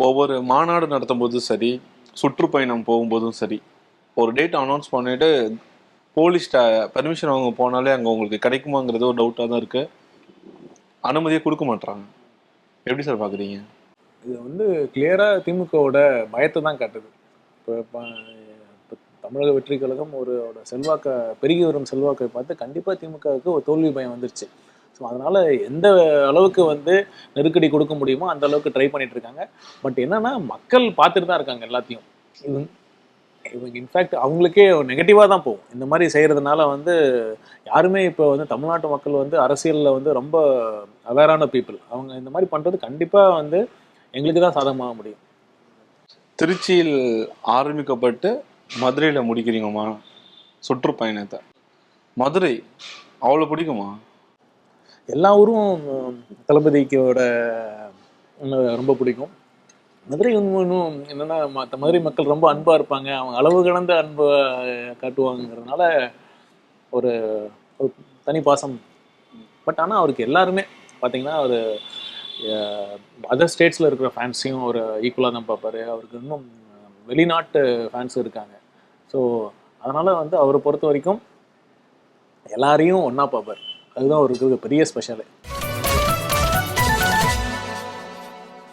ஒவ்வொரு மாநாடு நடத்தும் போதும் சரி, சுற்றுப்பயணம் போகும்போதும் சரி, ஒரு டேட் அனௌன்ஸ் பண்ணிட்டு போலீஸ்ட்ட பெர்மிஷன் வாங்க போனாலே அங்கே உங்களுக்கு கிடைக்குமாங்கிறது ஒரு டவுட்டாக தான் இருக்குது. அனுமதியை கொடுக்க மாட்றாங்க. எப்படி சார் பார்க்குறீங்க? இது வந்து கிளியராக திமுகவோட பயத்தை தான் காட்டுது. இப்போ தமிழக வெற்றி கழகம் ஒரு செல்வாக்கை பெருகி வரும் செல்வாக்கை பார்த்து கண்டிப்பாக திமுகவுக்கு ஒரு தோல்வி பயம் வந்துருச்சு. ஸோ அதனால் எந்த அளவுக்கு வந்து நெருக்கடி கொடுக்க முடியுமோ அந்த அளவுக்கு ட்ரை பண்ணிட்டு இருக்காங்க. பட் என்னன்னா மக்கள் பார்த்துட்டு தான் இருக்காங்க எல்லாத்தையும். இவங்க இவங்க இன்ஃபேக்ட் அவங்களுக்கே நெகட்டிவாக தான் போகும். இந்த மாதிரி செய்கிறதுனால வந்து யாருமே இப்போ வந்து தமிழ்நாட்டு மக்கள் வந்து அரசியலில் வந்து ரொம்ப அவேரான பீப்புள். அவங்க இந்த மாதிரி பண்ணுறது கண்டிப்பாக வந்து எங்களுக்கு தான் சாதகமாக முடியும். திருச்சியில் ஆரம்பிக்கப்பட்டு மதுரையில் முடிக்கிறீங்கம்மா சுற்றுப்பயணத்தை. மதுரை அவ்வளோ பிடிக்குமா? எல்லா ஊரும் தளபதிக்கோட ரொம்ப பிடிக்கும். மதுரை இன்னும் என்னென்னா மற்ற மதுரை மக்கள் ரொம்ப அன்பாக இருப்பாங்க. அவங்க அளவு கடந்த அன்பை காட்டுவாங்கிறதுனால ஒரு ஒரு தனி பாசம். பட் ஆனால் அவருக்கு எல்லாருமே பார்த்தீங்கன்னா ஒரு அதர் ஸ்டேட்ஸில் இருக்கிற ஃபேன்ஸையும் ஒரு ஈக்குவலாக தான் பார்ப்பார். அவருக்கு இன்னும் வெளிநாட்டு ஃபேன்ஸும் இருக்காங்க. ஸோ அதனால் வந்து அவரை பொறுத்த வரைக்கும் எல்லாரையும் ஒன்றா பார்ப்பார். அதுதான் ஒரு பெரிய ஸ்பெஷலு.